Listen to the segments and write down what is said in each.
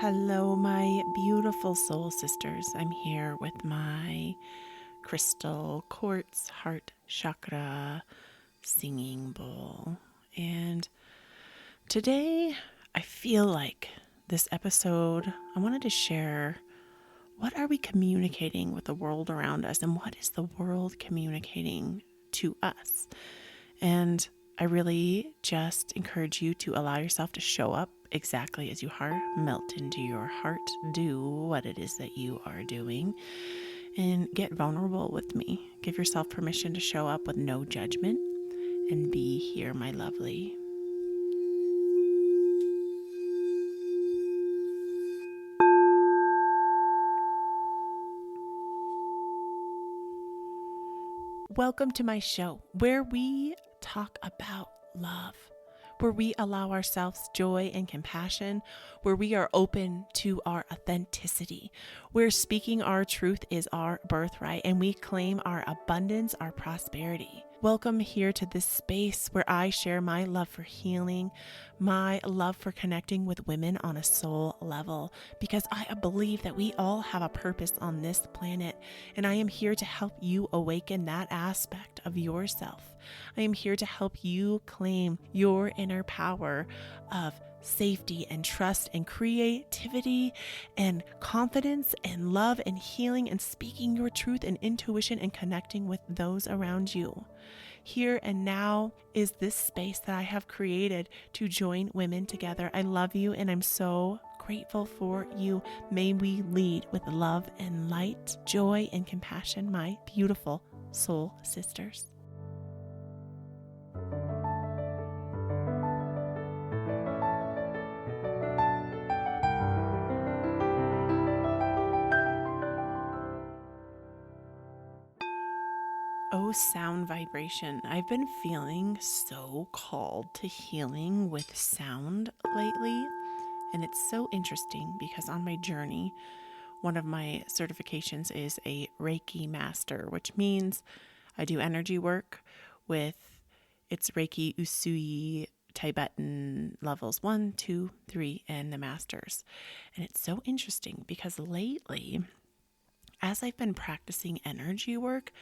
Hello, my beautiful soul sisters. I'm here with my crystal quartz heart chakra singing bowl. And today, I feel like this episode, I wanted to share what are we communicating with the world around us and what is the world communicating to us? And I really just encourage you to allow yourself to show up exactly as you are, melt into your heart, do what it is that you are doing, and get vulnerable with me. Give yourself permission to show up with no judgment and be here, my lovely. Welcome to my show where we talk about love, where we allow ourselves joy and compassion, where we are open to our authenticity, where speaking our truth is our birthright and we claim our abundance, our prosperity. Welcome here to this space where I share my love for healing, my love for connecting with women on a soul level, because I believe that we all have a purpose on this planet, and I am here to help you awaken that aspect of yourself. I am here to help you claim your inner power of safety and trust and creativity and confidence and love and healing and speaking your truth and intuition and connecting with those around you. Here and now is this space that I have created to join women together. I love you and I'm so grateful for you. May we lead with love and light, joy and compassion, my beautiful soul sisters. Oh, sound vibration. I've been feeling so called to healing with sound lately. And it's so interesting because on my journey, one of my certifications is a Reiki master, which means I do energy work with it's Reiki, Usui, Tibetan levels 1, 2, 3, and the masters. And it's so interesting because lately, as I've been practicing energy work,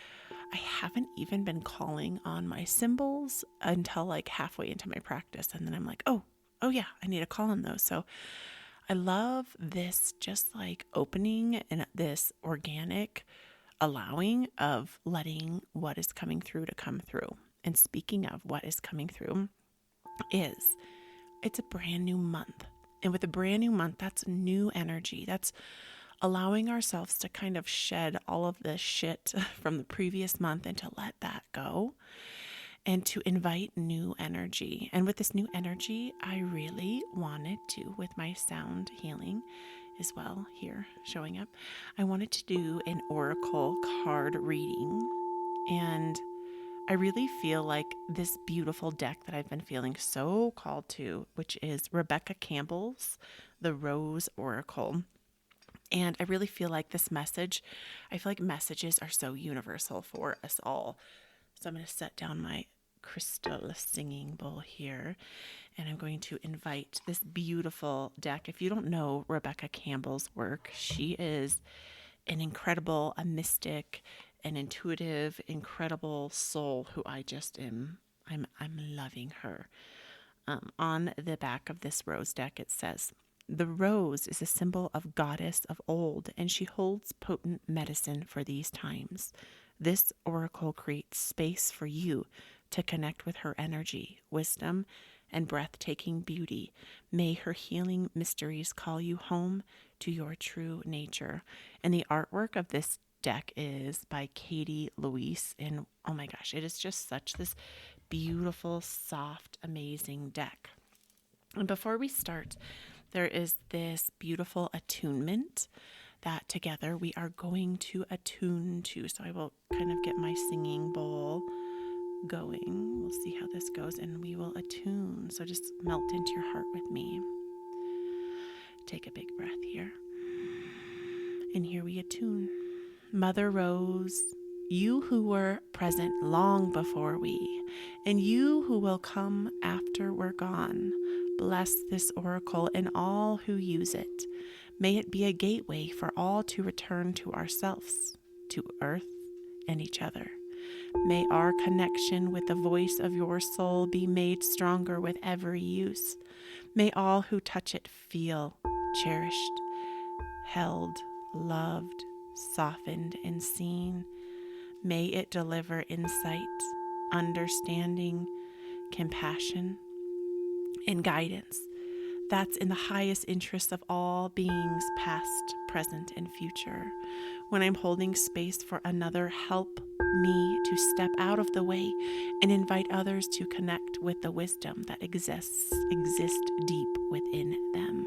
I haven't even been calling on my symbols until like halfway into my practice. And then I'm like, oh yeah, I need to call on those. So I love this just like opening and this organic allowing of letting what is coming through to come through. And speaking of what is coming through it's a brand new month. And with a brand new month, that's new energy. That's allowing ourselves to kind of shed all of this shit from the previous month and to let that go and to invite new energy. And with this new energy, I really wanted to, with my sound healing as well here showing up, I wanted to do an oracle card reading. And I really feel like this beautiful deck that I've been feeling so called to, which is Rebecca Campbell's The Rose Oracle. And I really feel like this message, I feel like messages are so universal for us all. So I'm going to set down my crystal singing bowl here, and I'm going to invite this beautiful deck. If you don't know Rebecca Campbell's work, she is an incredible, a mystic, an intuitive, incredible soul who I just am, I'm loving her. On the back of this rose deck, it says, "The rose is a symbol of goddess of old, and she holds potent medicine for these times. This oracle creates space for you to connect with her energy, wisdom, and breathtaking beauty. May her healing mysteries call you home to your true nature." And the artwork of this deck is by Katie Louise. And oh my gosh, it is just such this beautiful, soft, amazing deck. And before we start, there is this beautiful attunement that together we are going to attune to. So I will kind of get my singing bowl going. We'll see how this goes and we will attune. So just melt into your heart with me. Take a big breath here. And here we attune. Mother Rose, you who were present long before we, and you who will come after we're gone, Bless this oracle and all who use it. May it be a gateway for all to return to ourselves, to earth and each other. May our connection with the voice of your soul be made stronger with every use. May all who touch it feel cherished, held, loved, softened, and seen. May it deliver insight, understanding, compassion, and guidance that's in the highest interest of all beings, past, present, and future. When I'm holding space for another, help me to step out of the way and invite others to connect with the wisdom that exists deep within them.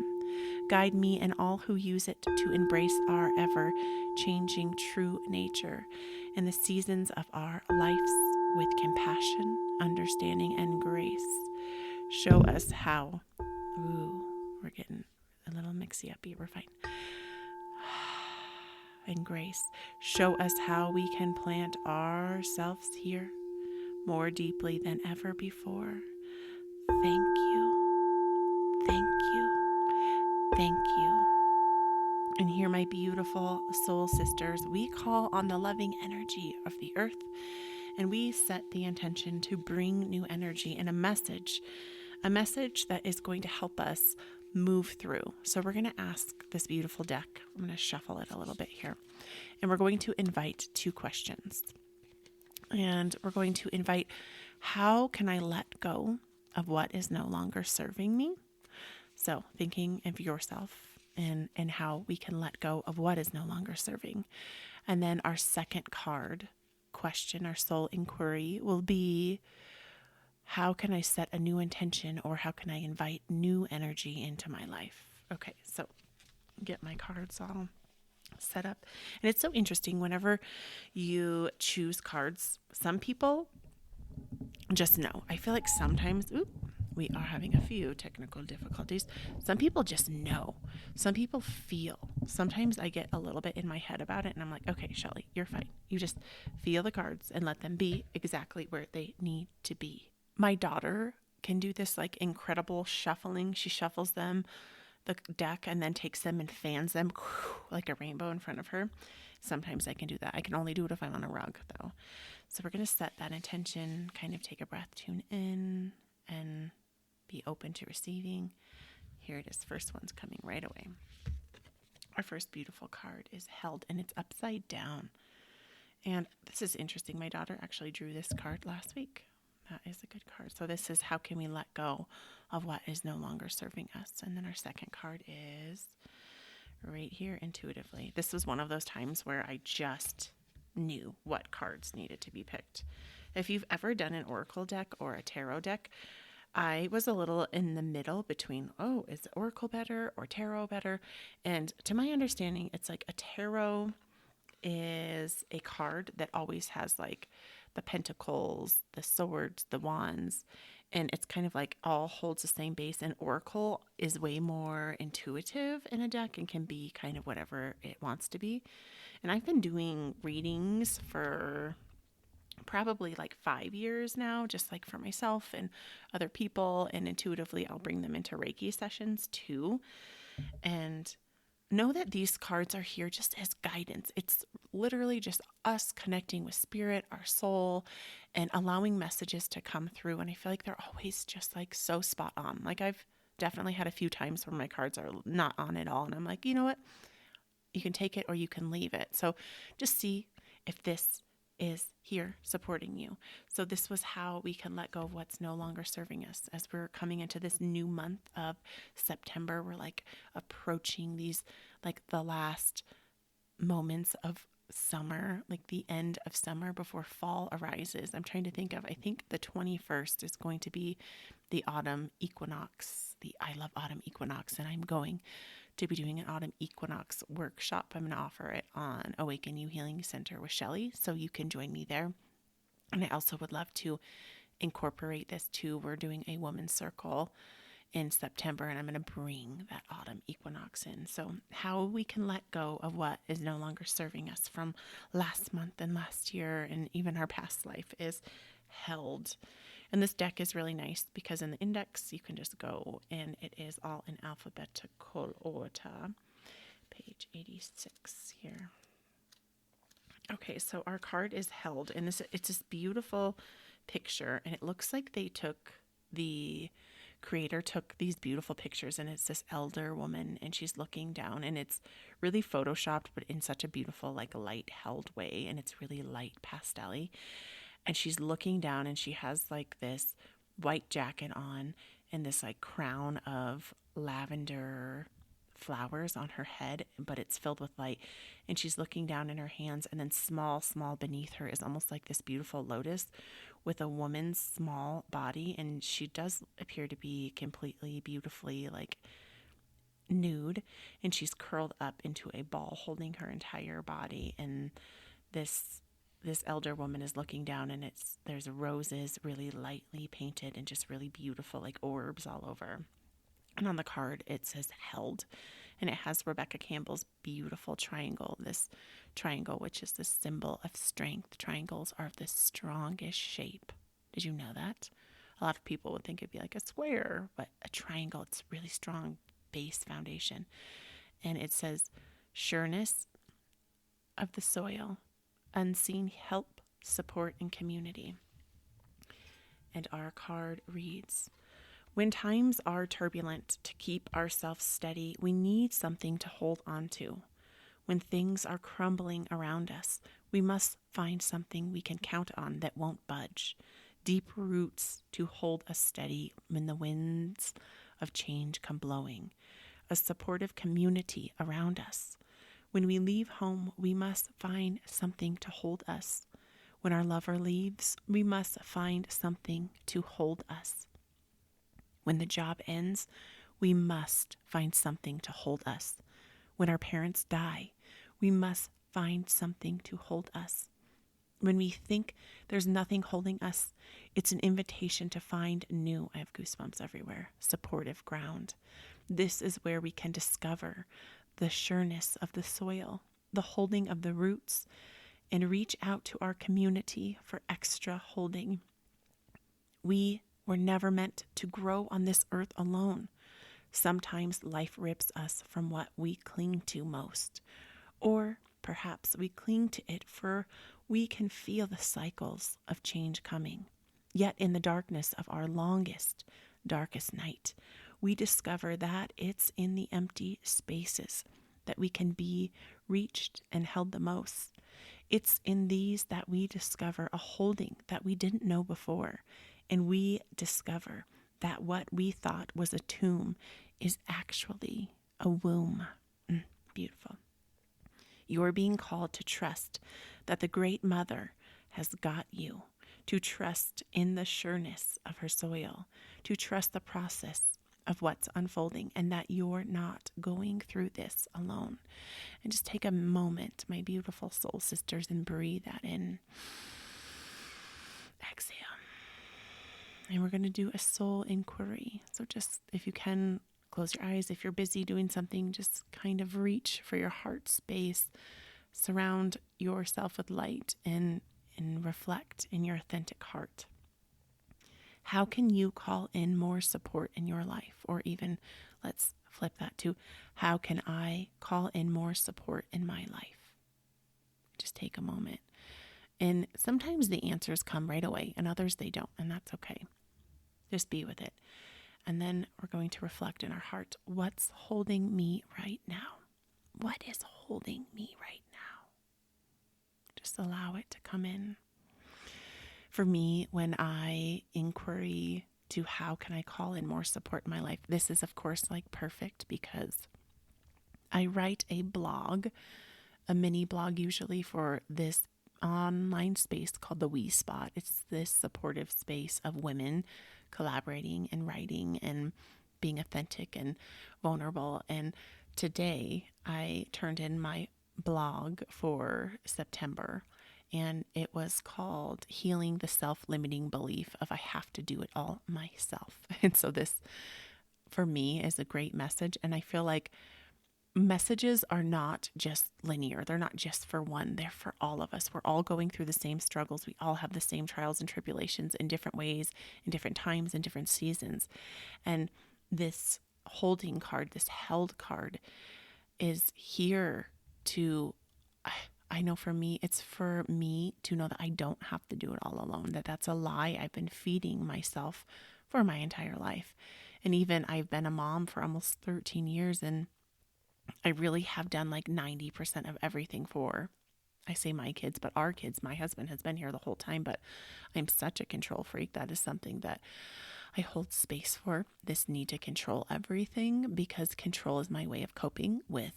Guide me and all who use it to embrace our ever-changing true nature in the seasons of our lives with compassion, understanding, and grace. Show us how. Ooh, we're getting a little mixy-uppy. We're fine. And grace. Show us how we can plant ourselves here more deeply than ever before. Thank you. Thank you. Thank you. And here, my beautiful soul sisters, we call on the loving energy of the earth, and we set the intention to bring new energy and a message that is going to help us move through. So we're going to ask this beautiful deck. I'm going to shuffle it a little bit here. And we're going to invite 2 questions. And we're going to invite, how can I let go of what is no longer serving me? So thinking of yourself and how we can let go of what is no longer serving. And then our second card question, our soul inquiry, will be, how can I set a new intention, or how can I invite new energy into my life? Okay, so get my cards all set up. And it's so interesting whenever you choose cards, some people just know. I feel like sometimes, we are having a few technical difficulties. Some people just know. Some people feel. Sometimes I get a little bit in my head about it and I'm like, okay, Shelly, you're fine. You just feel the cards and let them be exactly where they need to be. My daughter can do this like incredible shuffling. She shuffles them, the deck, and then takes them and fans them like a rainbow in front of her. Sometimes I can do that. I can only do it if I'm on a rug though. So we're going to set that intention, kind of take a breath, tune in, and be open to receiving. Here it is. First one's coming right away. Our first beautiful card is held, and it's upside down. And this is interesting. My daughter actually drew this card last week. That is a good card. So this is, how can we let go of what is no longer serving us? And then our second card is right here, intuitively. This was one of those times where I just knew what cards needed to be picked. If you've ever done an oracle deck or a tarot deck, I was a little in the middle between, is oracle better or tarot better? And to my understanding, it's like a tarot is a card that always has like the pentacles, the swords, the wands, and it's kind of like all holds the same base. And oracle is way more intuitive in a deck and can be kind of whatever it wants to be. And I've been doing readings for probably like 5 years now, just like for myself and other people. And intuitively, I'll bring them into Reiki sessions too. And know that these cards are here just as guidance. It's literally just us connecting with spirit, our soul, and allowing messages to come through. And I feel like they're always just like so spot on. Like I've definitely had a few times where my cards are not on at all. And I'm like, you know what? You can take it or you can leave it. So just see if this is here supporting you. So this was how we can let go of what's no longer serving us. As we're coming into this new month of September, we're like approaching these, like the last moments of summer, like the end of summer before fall arises. I'm trying to think of, I think the 21st is going to be the autumn equinox, the I Love Autumn Equinox, and I'm going to be doing an autumn equinox workshop. I'm going to offer it on Awaken You Healing Center with Shelly, so you can join me there. And I also would love to incorporate this too. We're doing a women's circle in September, and I'm going to bring that autumn equinox in. So how we can let go of what is no longer serving us from last month and last year and even our past life is held. And this deck is really nice because in the index, you can just go and it is all in alphabetical order. Page 86 here. Okay, so our card is held, and it's this beautiful picture, and it looks like the creator took these beautiful pictures, and it's this elder woman, and she's looking down, and it's really photoshopped, but in such a beautiful, like, light held way, and it's really light pastel-y. And she's looking down, and she has like this white jacket on and this like crown of lavender flowers on her head, but it's filled with light. And she's looking down in her hands, and then small beneath her is almost like this beautiful lotus with a woman's small body, and she does appear to be completely beautifully like nude, and she's curled up into a ball holding her entire body. And this elder woman is looking down, and there's roses really lightly painted and just really beautiful like orbs all over. And on the card it says held, and it has Rebecca Campbell's beautiful triangle, this triangle which is the symbol of strength. Triangles are the strongest shape. Did you know that? A lot of people would think it'd be like a square, but a triangle, it's really strong base foundation. And it says sureness of the soil, unseen help, support, and community. And our card reads, when times are turbulent, to keep ourselves steady, we need something to hold on to. When things are crumbling around us, we must find something we can count on that won't budge. Deep roots to hold us steady when the winds of change come blowing. A supportive community around us. When we leave home, we must find something to hold us. When our lover leaves, we must find something to hold us. When the job ends, we must find something to hold us. When our parents die, we must find something to hold us. When we think there's nothing holding us, it's an invitation to find new, I have goosebumps everywhere, supportive ground. This is where we can discover the sureness of the soil, the holding of the roots, and reach out to our community for extra holding. We were never meant to grow on this earth alone. Sometimes life rips us from what we cling to most, or perhaps we cling to it for we can feel the cycles of change coming. Yet in the darkness of our longest, darkest night, we discover that it's in the empty spaces that we can be reached and held the most. It's in these that we discover a holding that we didn't know before, and we discover that what we thought was a tomb is actually a womb. Beautiful. You're being called to trust that the Great Mother has got you, to trust in the sureness of her soil, to trust the process of what's unfolding, and that you're not going through this alone. And just take a moment, my beautiful soul sisters, and breathe that in. Exhale. And we're going to do a soul inquiry. So just, if you can, close your eyes. If you're busy doing something, just kind of reach for your heart space. Surround yourself with light and reflect in your authentic heart. How can you call in more support in your life? Or even, let's flip that to, how can I call in more support in my life? Just take a moment. And sometimes the answers come right away, and others they don't, and that's okay. Just be with it. And then we're going to reflect in our heart, what's holding me right now? What is holding me right now? Just allow it to come in. For me, when I inquiry to how can I call in more support in my life, this is of course like perfect because I write a blog, a mini blog usually for this online space called the We Spot. It's this supportive space of women collaborating and writing and being authentic and vulnerable. And today I turned in my blog for September, and it was called Healing the Self-Limiting Belief of I Have to Do It All Myself. And so this, for me, is a great message. And I feel like messages are not just linear. They're not just for one. They're for all of us. We're all going through the same struggles. We all have the same trials and tribulations in different ways, in different times, in different seasons. And this holding card, this held card, is here to, I know for me, it's for me to know that I don't have to do it all alone, that that's a lie I've been feeding myself for my entire life. And even I've been a mom for almost 13 years, and I really have done like 90% of everything for, I say my kids, but our kids. My husband has been here the whole time, but I'm such a control freak. That is something that I hold space for, this need to control everything, because control is my way of coping with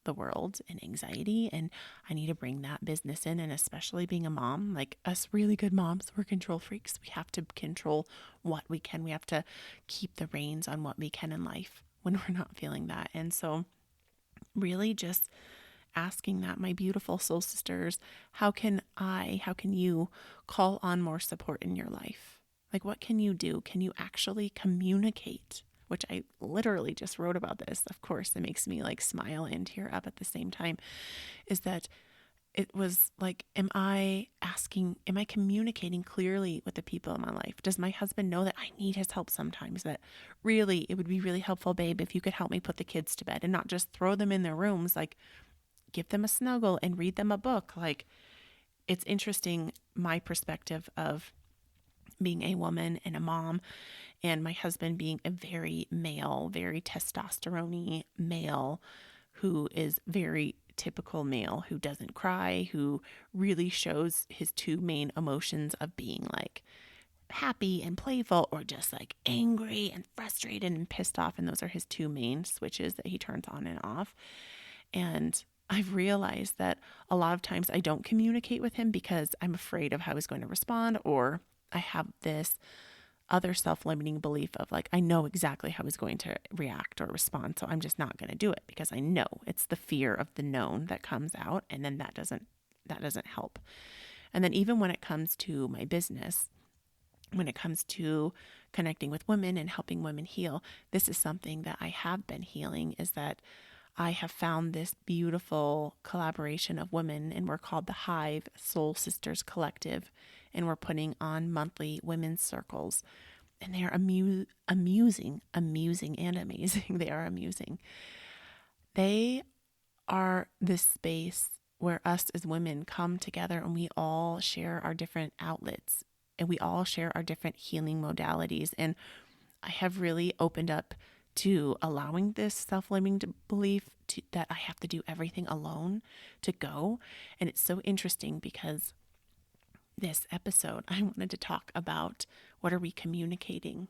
the world and anxiety. And I need to bring that business in. And especially being a mom, like us really good moms, we're control freaks. We have to control what we can. We have to keep the reins on what we can in life when we're not feeling that. And so really just asking that, my beautiful soul sisters, how can you call on more support in your life? Like, what can you do? Can you actually communicate? Which I literally just wrote about this. Of course, it makes me like smile and tear up at the same time. Is that it was like, am I communicating clearly with the people in my life? Does my husband know that I need his help sometimes? That really, it would be really helpful, babe, if you could help me put the kids to bed and not just throw them in their rooms, like give them a snuggle and read them a book. Like, it's interesting, my perspective of being a woman and a mom, and my husband being a very male, very testosterone-y male, who is very typical male, who doesn't cry, who really shows his two main emotions of being like happy and playful, or just like angry and frustrated and pissed off. And those are his two main switches that he turns on and off. And I've realized that a lot of times I don't communicate with him because I'm afraid of how he's going to respond, or I have this other self-limiting belief of like, I know exactly how he's going to react or respond, so I'm just not going to do it because I know. It's the fear of the known that comes out, and then that doesn't help. And then even when it comes to my business, when it comes to connecting with women and helping women heal, this is something that I have been healing, is that I have found this beautiful collaboration of women, and we're called the Hive Soul Sisters Collective, and we're putting on monthly women's circles, and they are amusing and amazing. They are amusing. They are this space where us as women come together and we all share our different outlets, and we all share our different healing modalities. And I have really opened up to allowing this self-limiting belief that I have to do everything alone to go. And it's so interesting because this episode, I wanted to talk about, what are we communicating?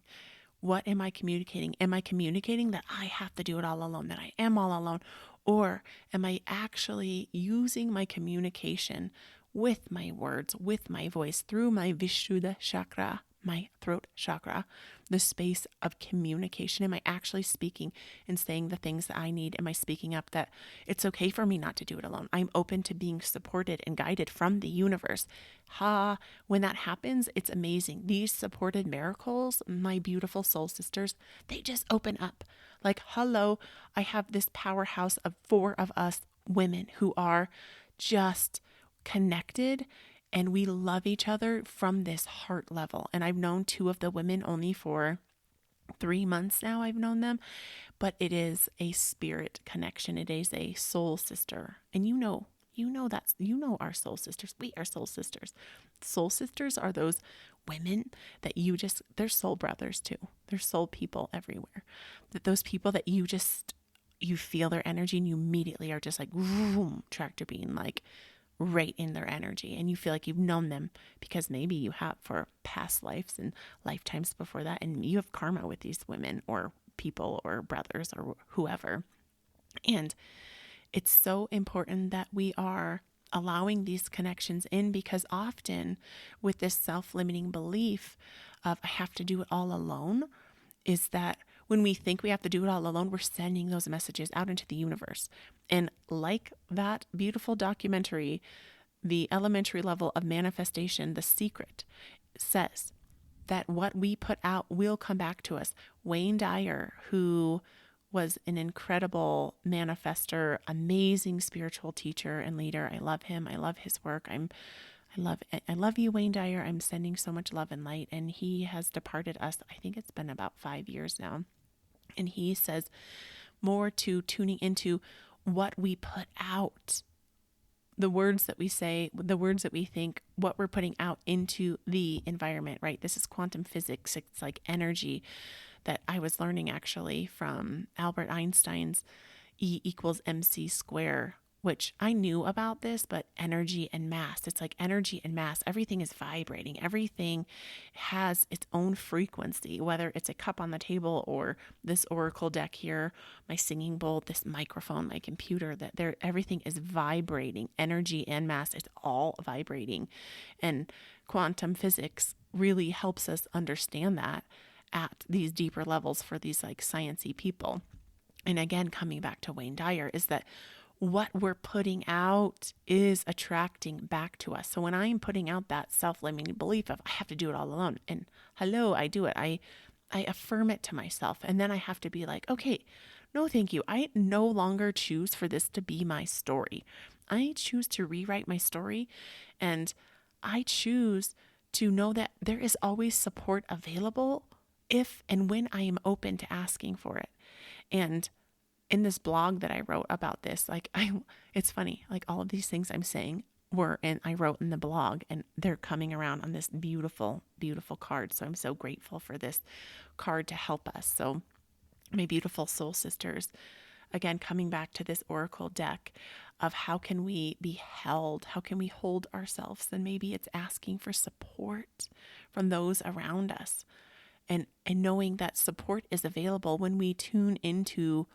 What am I communicating? Am I communicating that I have to do it all alone, that I am all alone? Or am I actually using my communication with my words, with my voice, through my Vishuddha chakra, my throat chakra, the space of communication? Am I actually speaking and saying the things that I need? Am I speaking up that it's okay for me not to do it alone? I'm open to being supported and guided from the universe. When that happens, it's amazing. These supported miracles, my beautiful soul sisters, they just open up. Like, hello, I have this powerhouse of 4 of us women who are just connected, and we love each other from this heart level. And I've known 2 of the women only for 3 months now. I've known them, but it is a spirit connection. It is a soul sister. And you know our soul sisters. We are soul sisters. Soul sisters are those women that they're soul brothers too. They're soul people everywhere. That those people that you feel their energy, and you immediately are just like, vroom, tractor beam, like right in their energy. And you feel like you've known them because maybe you have for past lives and lifetimes before that. And you have karma with these women or people or brothers or whoever. And it's so important that we are allowing these connections in, because often with this self-limiting belief of I have to do it all alone, is that when we think we have to do it all alone, we're sending those messages out into the universe. And like that beautiful documentary, The Elementary Level of Manifestation, The Secret, says that what we put out will come back to us. Wayne Dyer, who was an incredible manifester, amazing spiritual teacher and leader. I love him. I love his work. I love you, Wayne Dyer. I'm sending so much love and light. And he has departed us. I think it's been about 5 years now. And he says more to tuning into what we put out, the words that we say, the words that we think, what we're putting out into the environment, right? This is quantum physics. It's like energy that I was learning actually from Albert Einstein's E equals MC square, which I knew about this, but energy and mass, it's like energy and mass. Everything is vibrating. Everything has its own frequency, whether it's a cup on the table or this oracle deck here, my singing bowl, this microphone, my computer, everything is vibrating. Energy and mass, it's all vibrating. And quantum physics really helps us understand that at these deeper levels for these like sciencey people. And again, coming back to Wayne Dyer, is that what we're putting out is attracting back to us. So when I'm putting out that self-limiting belief of I have to do it all alone, and hello, I do it. I affirm it to myself. And then I have to be like, okay, no, thank you. I no longer choose for this to be my story. I choose to rewrite my story, and I choose to know that there is always support available if and when I am open to asking for it. And in this blog that I wrote about this, it's funny, like all of these things I'm saying I wrote in the blog, and they're coming around on this beautiful, beautiful card. So I'm so grateful for this card to help us. So my beautiful soul sisters, again, coming back to this oracle deck of how can we be held? How can we hold ourselves? And maybe it's asking for support from those around us, and knowing that support is available when we tune into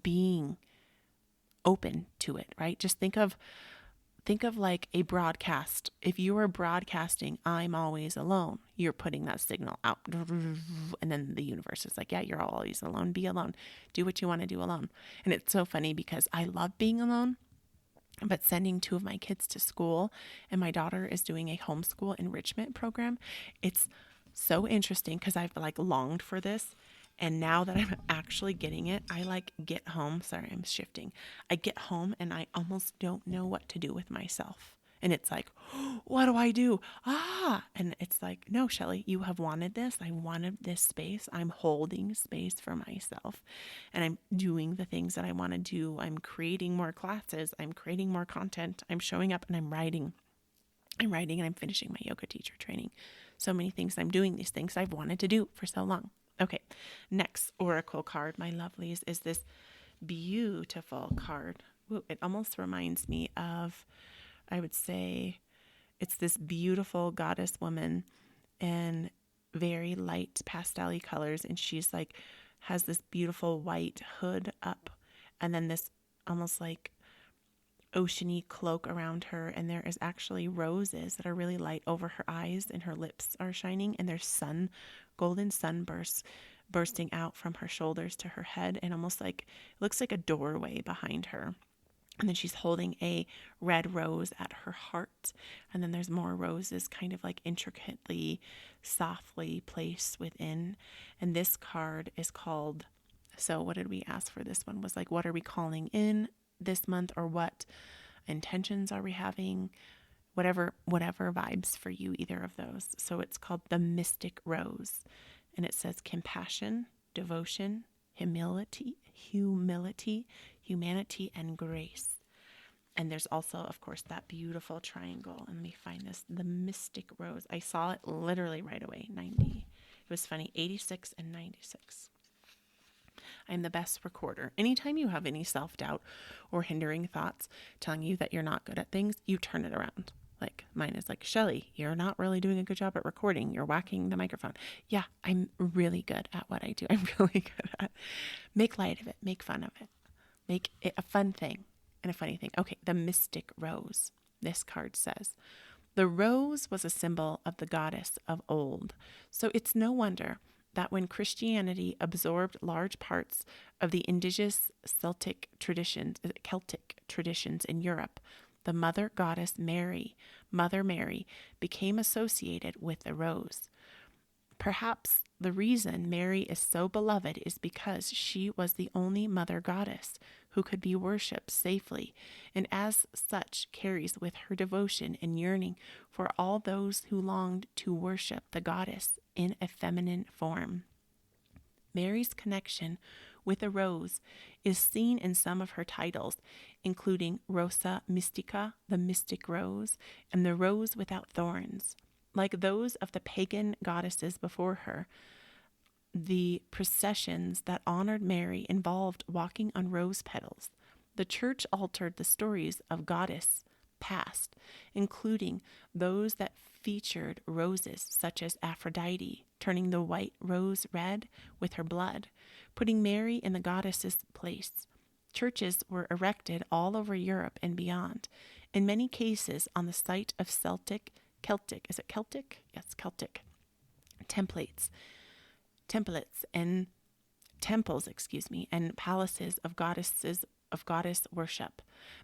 being open to it, right? Just think of like a broadcast. If you are broadcasting, I'm always alone, you're putting that signal out. And then the universe is like, yeah, you're always alone. Be alone. Do what you want to do alone. And it's so funny because I love being alone, but sending 2 of my kids to school, and my daughter is doing a homeschool enrichment program. It's so interesting because I've like longed for this. And now that I'm actually getting it, I get home. Sorry, I'm shifting. I get home and I almost don't know what to do with myself. And it's like, what do I do? And it's like, no, Shelly, you have wanted this. I wanted this space. I'm holding space for myself, and I'm doing the things that I want to do. I'm creating more classes. I'm creating more content. I'm showing up and I'm writing. And I'm finishing my yoga teacher training. So many things. I'm doing these things I've wanted to do for so long. Okay, next oracle card, my lovelies, is this beautiful card. Ooh, it almost reminds me of, I would say, it's this beautiful goddess woman in very light pastel-y colors, and she's like, has this beautiful white hood up, and then this almost like oceany cloak around her, and there is actually roses that are really light over her eyes, and her lips are shining, and there's golden sunbursts bursting out from her shoulders to her head, and almost like it looks like a doorway behind her. And then she's holding a red rose at her heart, and then there's more roses kind of like intricately, softly placed within. And this card is called, so what did we ask for? This one was like, what are we calling in this month, or what intentions are we having? Whatever vibes for you, either of those. So it's called the Mystic Rose, and it says compassion, devotion, humility, humanity, and grace. And there's also, of course, that beautiful triangle. And let me find this, the Mystic Rose. I saw it literally right away, 90. It was funny, 86 and 96. I'm the best recorder. Anytime you have any self-doubt or hindering thoughts telling you that you're not good at things, you turn it around. Like mine is like, Shelly, you're not really doing a good job at recording. You're whacking the microphone. Yeah, I'm really good at what I do. I'm really good at make light of it, make fun of it, make it a fun thing and a funny thing. Okay, the Mystic Rose. This card says, the rose was a symbol of the goddess of old. So it's no wonder that when Christianity absorbed large parts of the indigenous Celtic traditions in Europe, the mother goddess Mother Mary, became associated with the rose. Perhaps The reason Mary is so beloved is because she was the only mother goddess who could be worshipped safely, and as such carries with her devotion and yearning for all those who longed to worship the goddess in a feminine form. Mary's connection with a rose is seen in some of her titles, including Rosa Mystica, the mystic rose, and the rose without thorns. Like those of the pagan goddesses before her, the processions that honored Mary involved walking on rose petals. The church altered the stories of goddess past, including those that featured roses such as Aphrodite, turning the white rose red with her blood, putting Mary in the goddess's place. Churches were erected all over Europe and beyond, in many cases on the site of Celtic, is it Celtic? Yes, Celtic templates and temples, and palaces of goddess worship.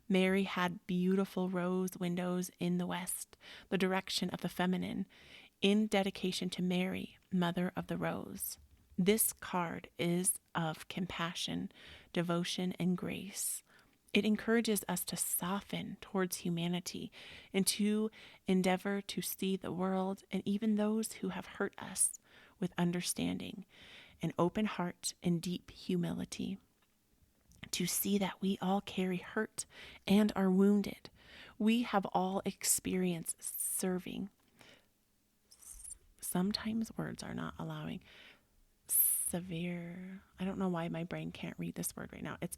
Mary had beautiful rose windows in the west, the direction of the feminine, in dedication to Mary, Mother of the Rose. This card is of compassion, devotion, and grace. It encourages us to soften towards humanity and to endeavor to see the world and even those who have hurt us with understanding, an open heart, and deep humility. To see that we all carry hurt and are wounded. We have all experienced serving. Sometimes words are not allowing. Severe. I don't know why my brain can't read this word right now. It's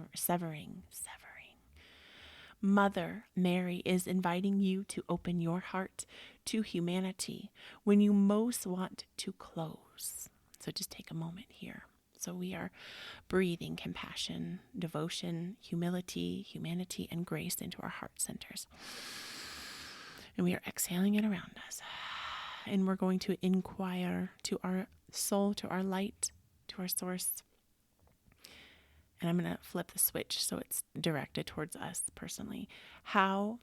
severing. Severing. Mother Mary is inviting you to open your heart to humanity when you most want to close. So just take a moment here. So we are breathing compassion, devotion, humility, humanity, and grace into our heart centers. And we are exhaling it around us. And we're going to inquire to our soul, to our light, to our source. And I'm going to flip the switch so it's directed towards us personally. How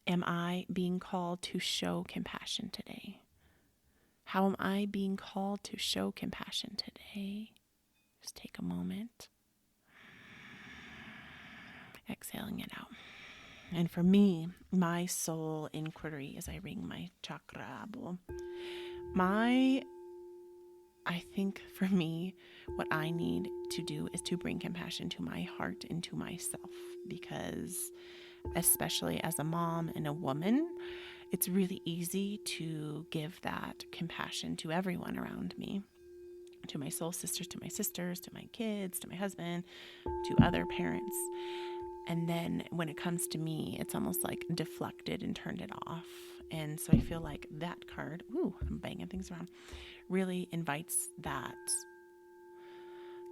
am I being called to show compassion today? How am I being called to show compassion today? Just take a moment. Exhaling it out. And for me, my soul inquiry as I ring my chakra bowl. I think for me, what I need to do is to bring compassion to my heart and to myself, because especially as a mom and a woman, it's really easy to give that compassion to everyone around me, to my soul sisters, to my kids, to my husband, to other parents. And then when it comes to me, it's almost like deflected and turned it off. And so I feel like that card, I'm banging things around, really invites that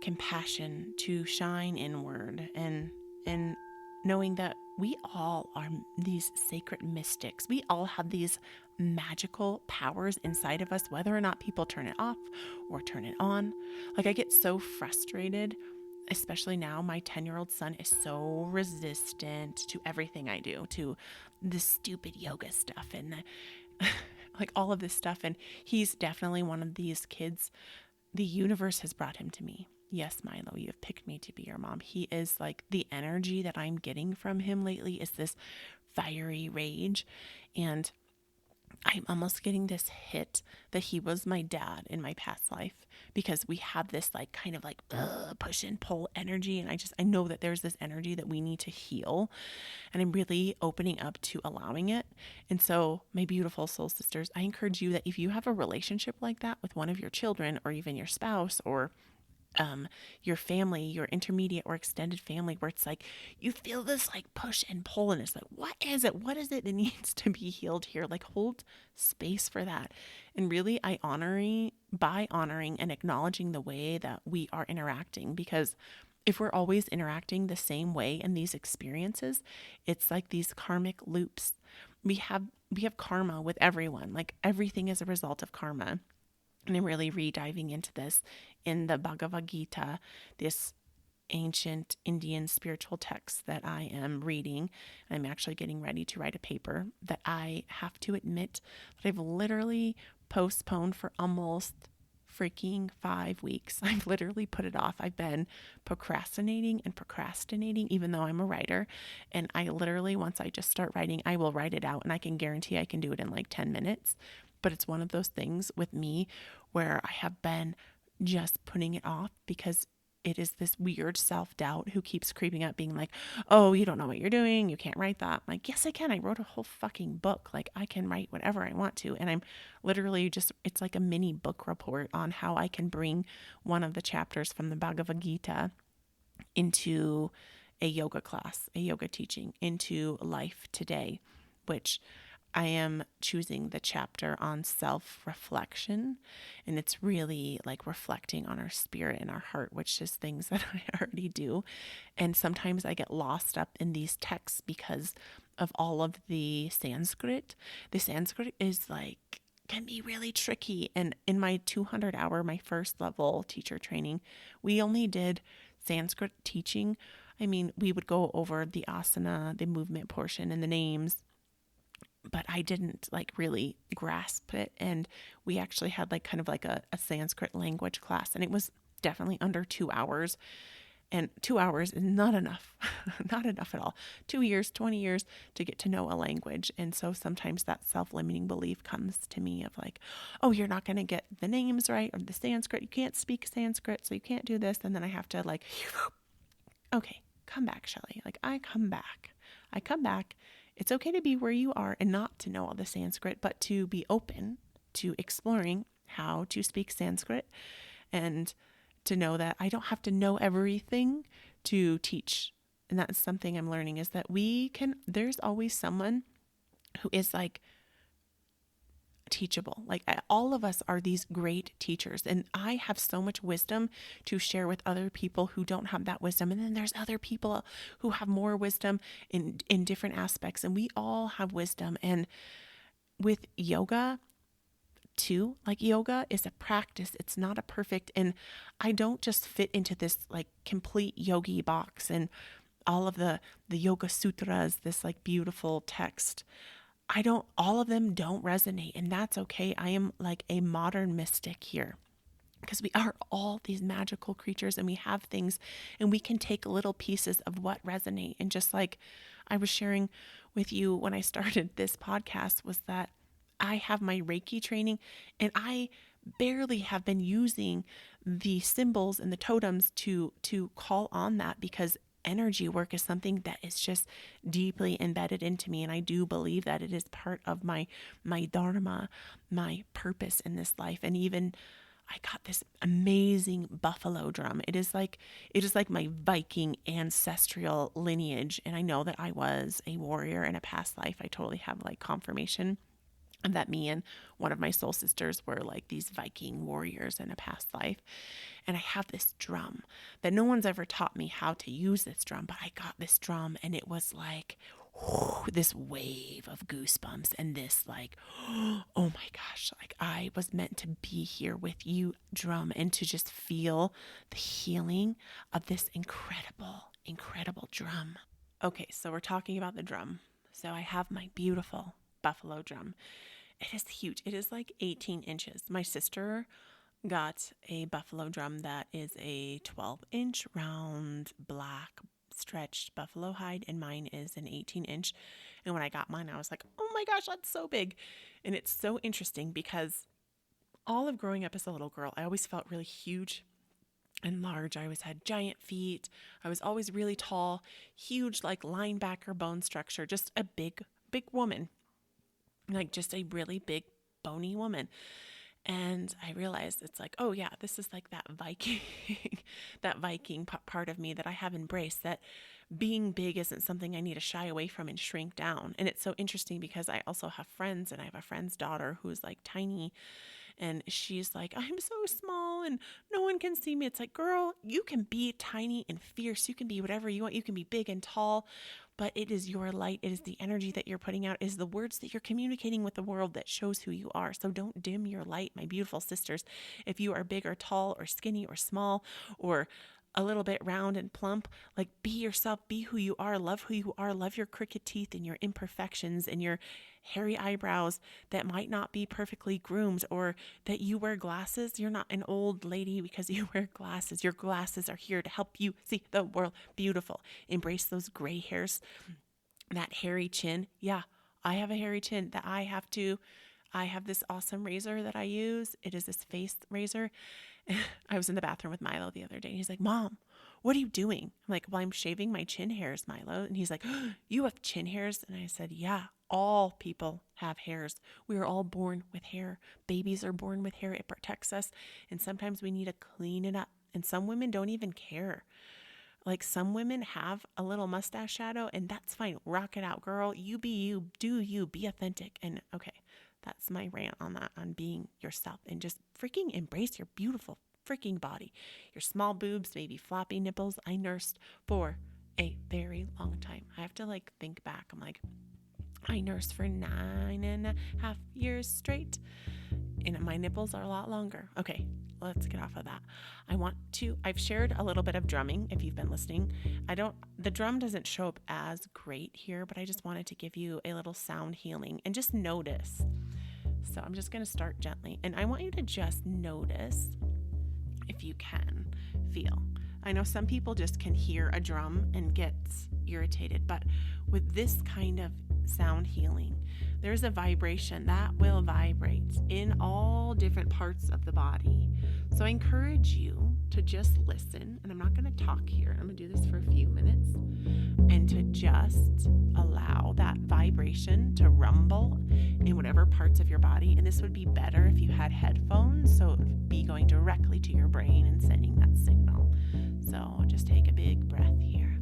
compassion to shine inward, and knowing that we all are these sacred mystics. We all have these magical powers inside of us, whether or not people turn it off or turn it on. Like, I get so frustrated, especially now. My 10-year-old son is so resistant to everything I do, to the stupid yoga stuff and like all of this stuff. And he's definitely one of these kids. The universe has brought him to me. Yes, Milo, you have picked me to be your mom. He is like, the energy that I'm getting from him lately is this fiery rage. And I'm almost getting this hit that he was my dad in my past life, because we have this like kind of like push and pull energy. And I know that there's this energy that we need to heal, and I'm really opening up to allowing it. And so, my beautiful soul sisters, I encourage you that if you have a relationship like that with one of your children, or even your spouse, or your family, your intermediate or extended family, where it's like you feel this like push and pull, and it's like, what is it that needs to be healed here? Like, hold space for that. And really, by honoring and acknowledging the way that we are interacting, because if we're always interacting the same way in these experiences, it's like these karmic loops. We have karma with everyone. Like, everything is a result of karma. And I'm really re-diving into this in the Bhagavad Gita, this ancient Indian spiritual texts that I am reading. I'm actually getting ready to write a paper that I have to admit that I've literally postponed for almost freaking 5 weeks. I've literally put it off. I've been procrastinating and procrastinating, even though I'm a writer. And I literally, once I just start writing, I will write it out, and I can guarantee I can do it in like 10 minutes. But it's one of those things with me where I have been just putting it off because it is this weird self-doubt who keeps creeping up, being like, oh, you don't know what you're doing, you can't write that. I'm like, yes, I can. I wrote a whole fucking book. Like, I can write whatever I want to. And I'm literally just, it's like a mini book report on how I can bring one of the chapters from the Bhagavad Gita into a yoga class, a yoga teaching, into life today, which I am choosing the chapter on self-reflection, and it's really like reflecting on our spirit and our heart, which is things that I already do. And sometimes I get lost up in these texts because of all of the Sanskrit. The Sanskrit is like, can be really tricky. And in my 200-hour, my first level teacher training, we only did Sanskrit teaching. I mean, we would go over the asana, the movement portion, and the names, but I didn't like really grasp it. And we actually had like kind of like a Sanskrit language class, and it was definitely under 2 hours. And 2 hours is not enough, not enough at all. 2 years, 20 years to get to know a language. And so sometimes that self-limiting belief comes to me of like, oh, you're not going to get the names right, or the Sanskrit. You can't speak Sanskrit, so you can't do this. And then I have to like, okay, come back, Shelly. Like, I come back. It's okay to be where you are and not to know all the Sanskrit, but to be open to exploring how to speak Sanskrit, and to know that I don't have to know everything to teach. And that's something I'm learning, is that there's always someone who is like teachable. Like, all of us are these great teachers, and I have so much wisdom to share with other people who don't have that wisdom. And then there's other people who have more wisdom in different aspects, and we all have wisdom. And with yoga too, like, yoga is a practice. It's not a perfect, and I don't just fit into this like complete yogi box and all of the yoga sutras, this like beautiful text. All of them don't resonate, and that's okay. I am like a modern mystic here, because we are all these magical creatures, and we have things, and we can take little pieces of what resonate. And just like I was sharing with you when I started this podcast, was that I have my Reiki training, and I barely have been using the symbols and the totems to call on that, because energy work is something that is just deeply embedded into me. And I do believe that it is part of my dharma, my purpose in this life. And even I got this amazing buffalo drum. It is like my Viking ancestral lineage. And I know that I was a warrior in a past life. I totally have like confirmation that me and one of my soul sisters were like these Viking warriors in a past life. And I have this drum that no one's ever taught me how to use this drum, but I got this drum, and it was like this wave of goosebumps, and this like, oh my gosh, like I was meant to be here with you, drum, and to just feel the healing of this incredible, incredible drum. Okay, so we're talking about the drum. So I have my beautiful buffalo drum. It is huge. It is like 18 inches. My sister got a buffalo drum that is a 12-inch round black stretched buffalo hide, and mine is an 18-inch. And when I got mine, I was like, oh my gosh, that's so big. And it's so interesting because all of growing up as a little girl, I always felt really huge and large. I always had giant feet. I was always really tall, huge, like linebacker bone structure, just a big woman. Like just a really big bony woman. And I realized it's like, oh yeah, this is like that Viking, that Viking part of me that I have embraced, that being big isn't something I need to shy away from and shrink down. And it's so interesting because I also have friends, and I have a friend's daughter who's like tiny, and she's like, I'm so small and no one can see me. It's like, girl, you can be tiny and fierce. You can be whatever you want. You can be big and tall, but it is your light. It is the energy that you're putting out, it is the words that you're communicating with the world that shows who you are. So don't dim your light, my beautiful sisters. If you are big or tall or skinny or small or a little bit round and plump. Like, be yourself, be who you are, love who you are, love your crooked teeth and your imperfections and your hairy eyebrows that might not be perfectly groomed, or that you wear glasses. You're not an old lady because you wear glasses. Your glasses are here to help you see the world beautiful. Embrace those gray hairs, that hairy chin. Yeah, I have a hairy chin that I have this awesome razor that I use. It is this face razor. I was in the bathroom with Milo the other day, and he's like, Mom, what are you doing? I'm like, well, I'm shaving my chin hairs, Milo. And he's like, oh, you have chin hairs? And I said, yeah, all people have hairs. We are all born with hair. Babies are born with hair. It protects us. And sometimes we need to clean it up. And some women don't even care. Like, some women have a little mustache shadow, and that's fine. Rock it out, girl. You be you, do you, be authentic. And okay, that's my rant on that, on being yourself, and just freaking embrace your beautiful freaking body. Your small boobs, maybe floppy nipples. I nursed for a very long time. I have to like think back. I'm like, I nursed for 9.5 years straight, and my nipples are a lot longer. Okay, let's get off of that. I've shared a little bit of drumming if you've been listening. The drum doesn't show up as great here, but I just wanted to give you a little sound healing and just notice. So I'm just going to start gently, and I want you to just notice, if you can, feel. I know some people just can hear a drum and get irritated, but with this kind of sound healing, there's a vibration that will vibrate in all different parts of the body. So I encourage you to just listen, and I'm not going to talk here. I'm going to do this for a few minutes, and to just allow that vibration to rumble in whatever parts of your body. And this would be better if you had headphones, so it would be going directly to your brain and sending that signal. So just take a big breath here.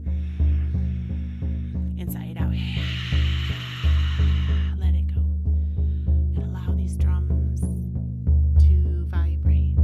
Inside out. Let it go. And allow these drums to vibrate.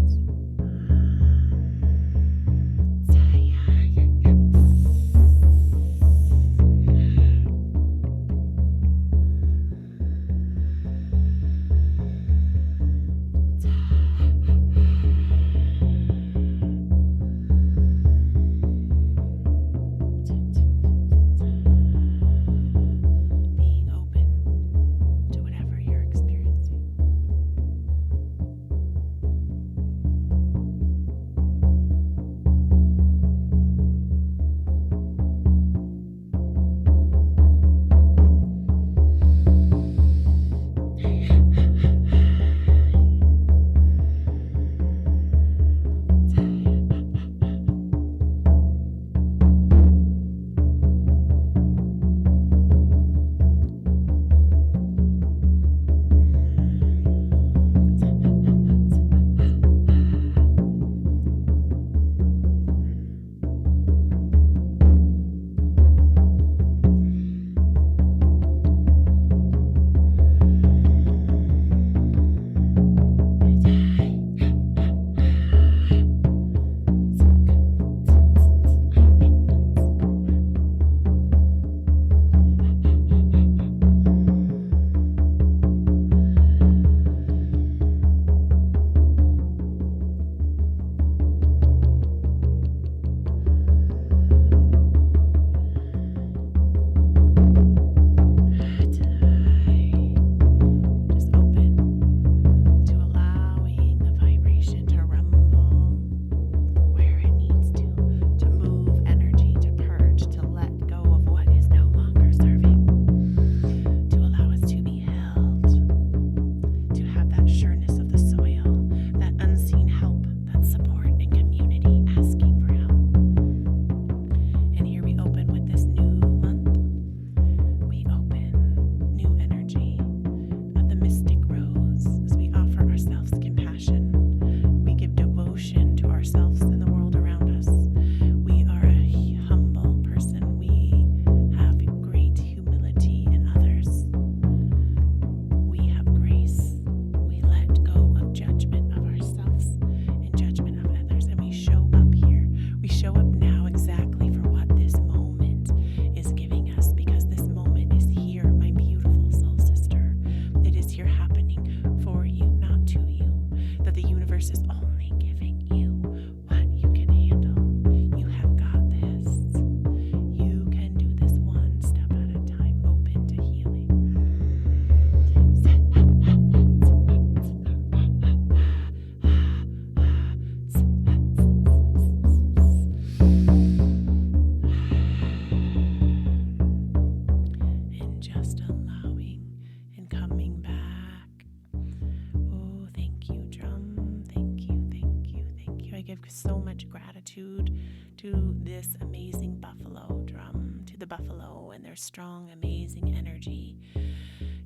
give so much gratitude to this amazing buffalo drum, to the buffalo and their strong, amazing energy,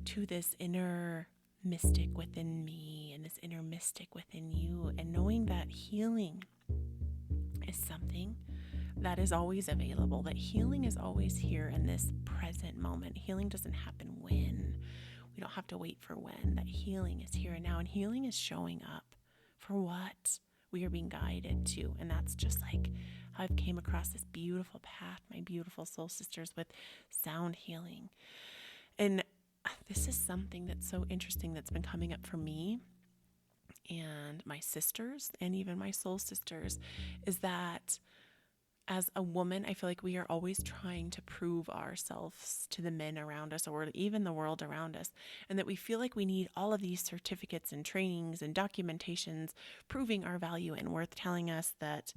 to this inner mystic within me and this inner mystic within you, and knowing that healing is something that is always available, that healing is always here in this present moment. Healing doesn't happen when. We don't have to wait for when. That healing is here and now, and healing is showing up for what we are being guided to. And that's just like how I've came across this beautiful path, my beautiful soul sisters, with sound healing. And this is something that's so interesting that's been coming up for me and my sisters and even my soul sisters, is that as a woman, I feel like we are always trying to prove ourselves to the men around us or even the world around us. And that we feel like we need all of these certificates and trainings and documentations proving our value and worth, telling us that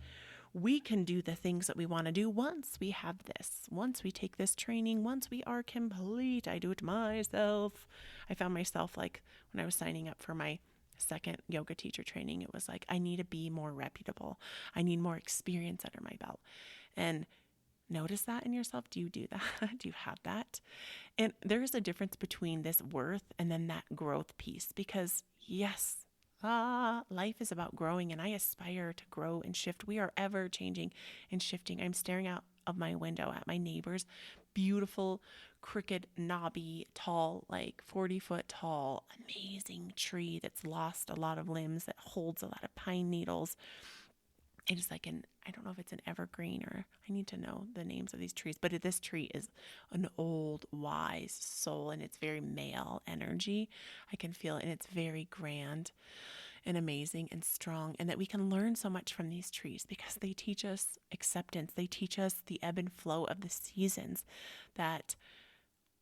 we can do the things that we want to do once we have this, once we take this training, once we are complete. I do it myself. I found myself like when I was signing up for my second yoga teacher training, it was like, I need to be more reputable. I need more experience under my belt. And notice that in yourself. Do you do that? Do you have that? And there is a difference between this worth and then that growth piece, because yes, life is about growing, and I aspire to grow and shift. We are ever changing and shifting. I'm staring out of my window at my neighbor's beautiful, crooked, knobby, tall, like 40-foot tall, amazing tree that's lost a lot of limbs, that holds a lot of pine needles. It is like I don't know if it's an evergreen, or I need to know the names of these trees, but this tree is an old, wise soul, and it's very male energy. I can feel it, and it's very grand and amazing and strong, and that we can learn so much from these trees because they teach us acceptance. They teach us the ebb and flow of the seasons, that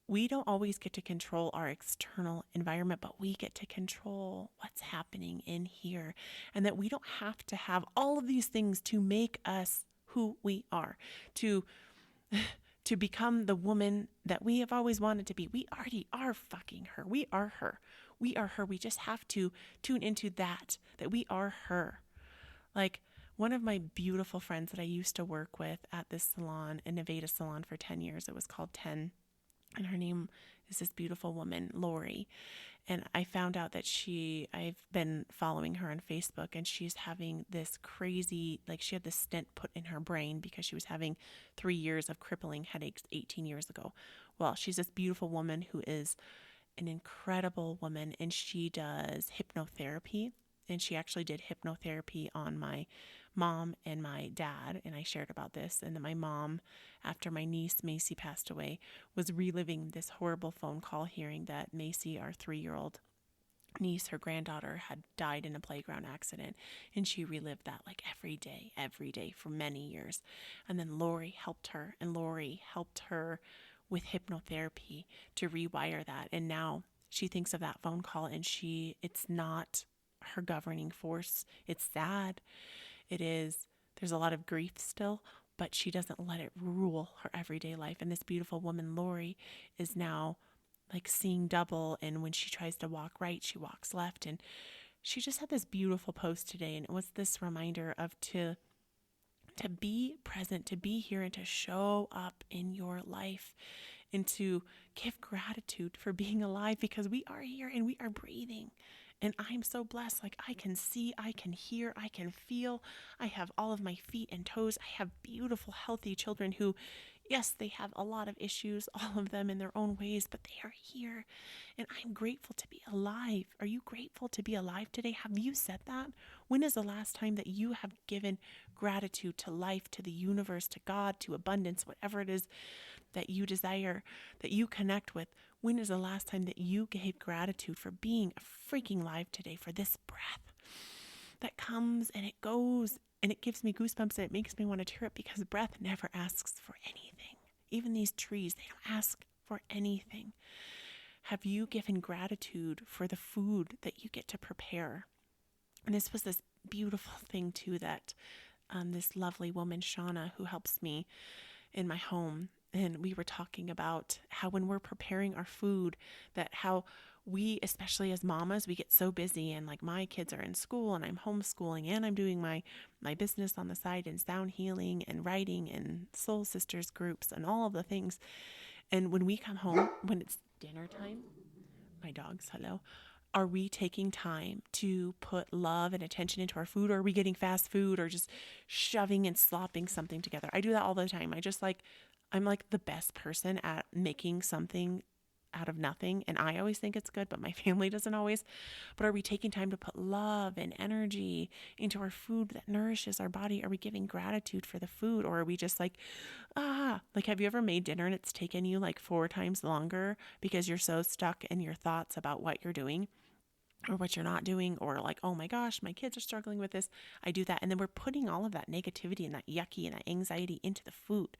we don't always get to control our external environment, but we get to control what's happening in here, and that we don't have to have all of these things to make us who we are, to become the woman that we have always wanted to be. We already are fucking her. We are her. We are her. We just have to tune into that we are her. Like one of my beautiful friends that I used to work with at this salon, a Nevada salon for 10 years, it was called 10. And her name is this beautiful woman, Lori. And I found out that I've been following her on Facebook, and she's having this crazy, like she had this stent put in her brain because she was having 3 years of crippling headaches 18 years ago. Well, she's this beautiful woman who is an incredible woman, and she does hypnotherapy. And she actually did hypnotherapy on my mom and my dad. And I shared about this. And then my mom, after my niece Macy passed away, was reliving this horrible phone call, hearing that Macy, our 3-year-old niece, her granddaughter, had died in a playground accident. And she relived that like every day for many years. And then Lori helped her, with hypnotherapy to rewire that. And now she thinks of that phone call, and it's not her governing force. It's sad. There's a lot of grief still, but she doesn't let it rule her everyday life. And this beautiful woman, Lori, is now like seeing double. And when she tries to walk right, she walks left. And she just had this beautiful post today. And it was this reminder of to be present, to be here, and to show up in your life, and to give gratitude for being alive, because we are here and we are breathing. And I'm so blessed. Like I can see, I can hear, I can feel. I have all of my feet and toes. I have beautiful, healthy children who, yes, they have a lot of issues, all of them in their own ways, but they are here. And I'm grateful to be alive. Are you grateful to be alive today? Have you said that? When is the last time that you have given gratitude to life, to the universe, to God, to abundance, whatever it is that you desire, that you connect with? When is the last time that you gave gratitude for being freaking alive today, for this breath that comes and it goes, and it gives me goosebumps, and it makes me want to tear up, because breath never asks for anything. Even these trees, they don't ask for anything. Have you given gratitude for the food that you get to prepare? And this was this beautiful thing too, that this lovely woman, Shauna, who helps me in my home, and we were talking about how when we're preparing our food, that how we, especially as mamas, we get so busy, and like my kids are in school and I'm homeschooling and I'm doing my business on the side and sound healing and writing and soul sisters groups and all of the things. And when we come home, when it's dinner time, my dogs, hello, are we taking time to put love and attention into our food, or are we getting fast food or just shoving and slopping something together? I do that all the time. I'm like the best person at making something out of nothing, and I always think it's good, but my family doesn't always. But are we taking time to put love and energy into our food that nourishes our body? Are we giving gratitude for the food, or are we just like, have you ever made dinner and it's taken you like 4 times longer because you're so stuck in your thoughts about what you're doing or what you're not doing, or like, oh my gosh, my kids are struggling with this. I do that, and then we're putting all of that negativity and that yucky and that anxiety into the food.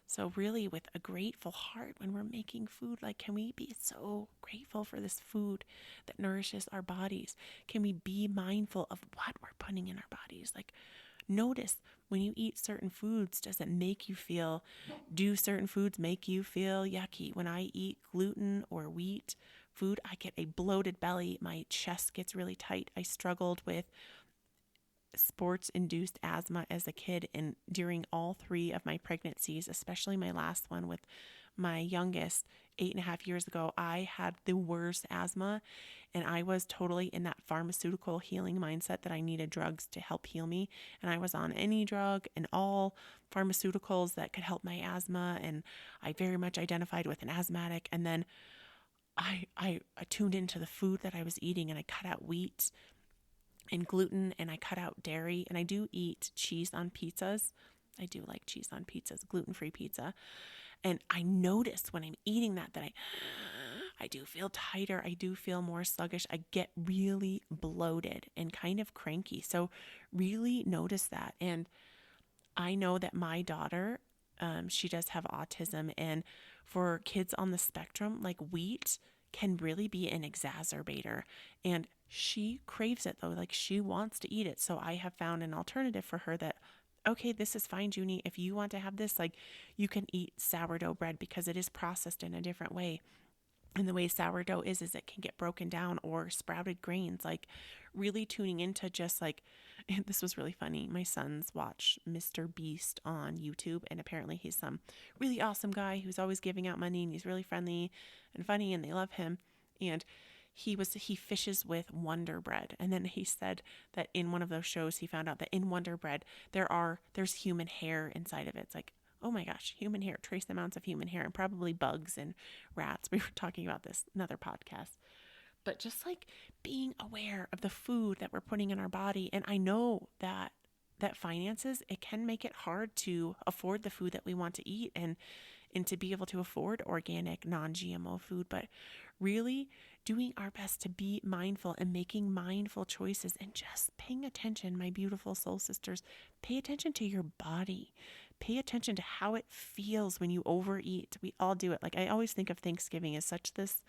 So really, with a grateful heart, when we're making food, like, can we be so grateful for this food that nourishes our bodies? Can we be mindful of what we're putting in our bodies? Like, notice when you eat certain foods, do certain foods make you feel yucky? When I eat gluten or wheat food, I get a bloated belly. My chest gets really tight. I struggled with sports induced asthma as a kid, and during all 3 of my pregnancies, especially my last one with my youngest 8.5 years ago, I had the worst asthma, and I was totally in that pharmaceutical healing mindset that I needed drugs to help heal me. And I was on any drug and all pharmaceuticals that could help my asthma, and I very much identified with an asthmatic. And then I tuned into the food that I was eating, and I cut out wheat and gluten, and I cut out dairy, and I do eat cheese on pizzas. I do like cheese on pizzas, gluten-free pizza. And I notice when I'm eating that I do feel tighter. I do feel more sluggish. I get really bloated and kind of cranky. So really notice that. And I know that my daughter, she does have autism, and for kids on the spectrum, like wheat can really be an exacerbator, and she craves it though. Like, she wants to eat it. So I have found an alternative for her that, okay, this is fine, Junie. If you want to have this, like, you can eat sourdough bread because it is processed in a different way. And the way sourdough is it can get broken down, or sprouted grains, like really tuning into just like, and this was really funny. My sons watch Mr. Beast on YouTube, and apparently he's some really awesome guy who's always giving out money, and he's really friendly and funny, and they love him. And he fishes with Wonder Bread. And then he said that in one of those shows, he found out that in Wonder Bread, there's human hair inside of it. It's like, oh my gosh, human hair, trace amounts of human hair, and probably bugs and rats. We were talking about this another podcast. But just like being aware of the food that we're putting in our body. And I know that finances, it can make it hard to afford the food that we want to eat, and to be able to afford organic, non-GMO food, but really doing our best to be mindful and making mindful choices, and just paying attention, my beautiful soul sisters. Pay attention to your body. Pay attention to how it feels when you overeat. We all do it. Like, I always think of Thanksgiving as such this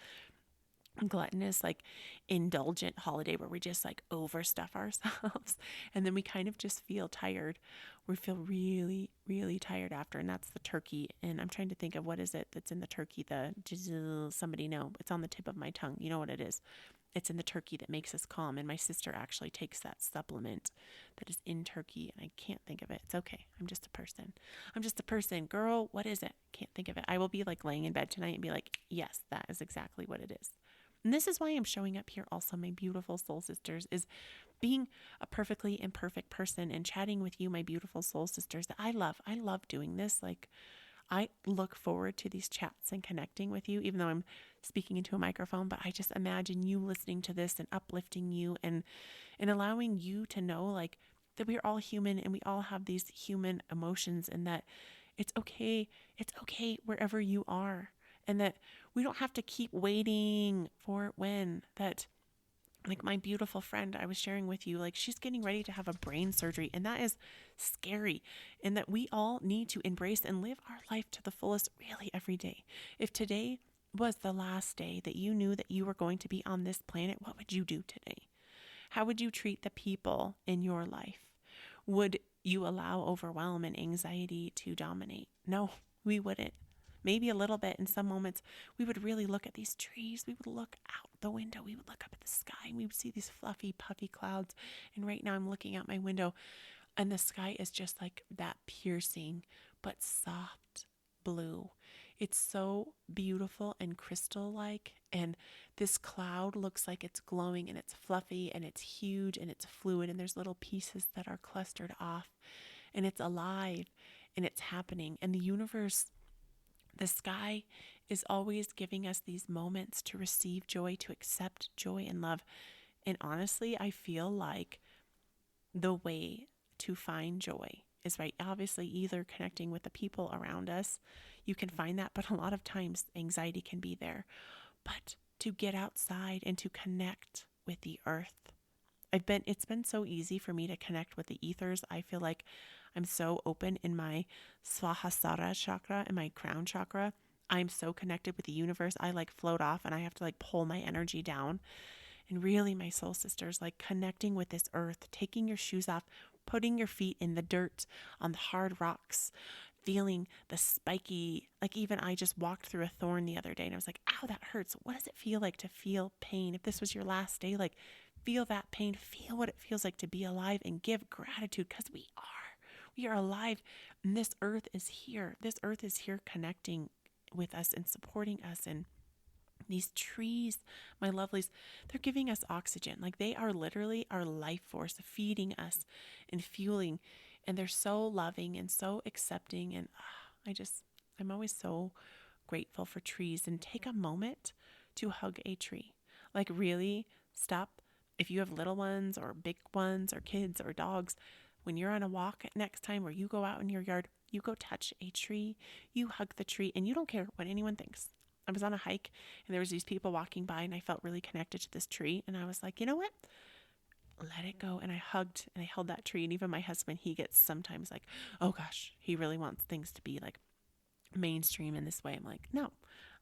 gluttonous, like, indulgent holiday where we just like overstuff ourselves, and then we kind of just feel tired. We feel really, really tired after, and that's the turkey. And I'm trying to think of what is it that's in the turkey. Somebody know. It's on the tip of my tongue. You know what it is. It's in the turkey that makes us calm. And my sister actually takes that supplement that is in turkey, and I can't think of it. It's okay. I'm just a person. Girl, what is it? Can't think of it. I will be like laying in bed tonight and be like, yes, that is exactly what it is. And this is why I'm showing up here also, my beautiful soul sisters, is being a perfectly imperfect person and chatting with you, my beautiful soul sisters, that I love. I love doing this. Like, I look forward to these chats and connecting with you, even though I'm speaking into a microphone. But I just imagine you listening to this and uplifting you, and allowing you to know, like, that we're all human, and we all have these human emotions, and that it's okay. It's okay wherever you are. And that we don't have to keep waiting for when. That, like, my beautiful friend I was sharing with you, like, she's getting ready to have a brain surgery, and that is scary. And that we all need to embrace and live our life to the fullest, really, every day. If today was the last day that you knew that you were going to be on this planet, what would you do today? How would you treat the people in your life? Would you allow overwhelm and anxiety to dominate? No, we wouldn't. maybe a little bit. In some moments, we would really look at these trees. We would look out the window. We would look up at the sky and we would see these fluffy, puffy clouds. And right now I'm looking out my window and the sky is just like that piercing but soft blue. It's so beautiful and crystal like. And this cloud looks like it's glowing and it's fluffy and it's huge and it's fluid. And there's little pieces that are clustered off and it's alive and it's happening. And the universe, the sky is always giving us these moments to receive joy, to accept joy and love. And honestly, I feel like the way to find joy is right. Obviously, either connecting with the people around us, you can find that, but a lot of times anxiety can be there. But to get outside and to connect with the earth. It's been so easy for me to connect with the ethers. I feel like I'm so open in my Svahasrara chakra and my crown chakra. I'm so connected with the universe. I like float off and I have to like pull my energy down. And really, my soul sisters, like connecting with this earth, taking your shoes off, putting your feet in the dirt on the hard rocks, feeling the spiky, like even I just walked through a thorn the other day and I was like, ow, that hurts. What does it feel like to feel pain? If this was your last day, like feel that pain, feel what it feels like to be alive and give gratitude because we are alive and this earth is here. This earth is here connecting with us and supporting us. And these trees, my lovelies, they're giving us oxygen. Like they are literally our life force, feeding us and fueling. And they're so loving and so accepting. And I'm always so grateful for trees. And take a moment to hug a tree. Like really stop. If you have little ones or big ones or kids or dogs, when you're on a walk next time or you go out in your yard, you go touch a tree, you hug the tree, and you don't care what anyone thinks. I was on a hike and there was these people walking by and I felt really connected to this tree. And I was like, you know what? Let it go. And I hugged and I held that tree. And even my husband, he gets sometimes like, oh gosh, he really wants things to be like mainstream in this way. I'm like, no, I'm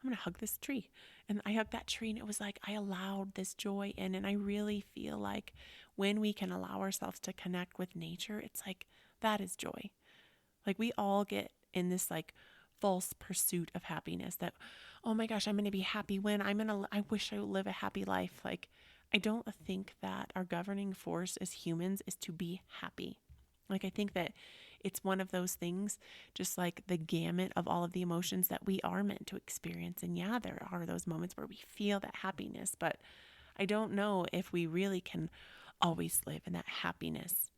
going to hug this tree. And I hugged that tree and it was like, I allowed this joy in. And I really feel like when we can allow ourselves to connect with nature, it's like, that is joy. Like we all get in this like false pursuit of happiness that, oh my gosh, I'm going to be happy when I wish I would live a happy life. Like, I don't think that our governing force as humans is to be happy. Like, I think that it's one of those things, just like the gamut of all of the emotions that we are meant to experience. And yeah, there are those moments where we feel that happiness, but I don't know if we really can always live in that happiness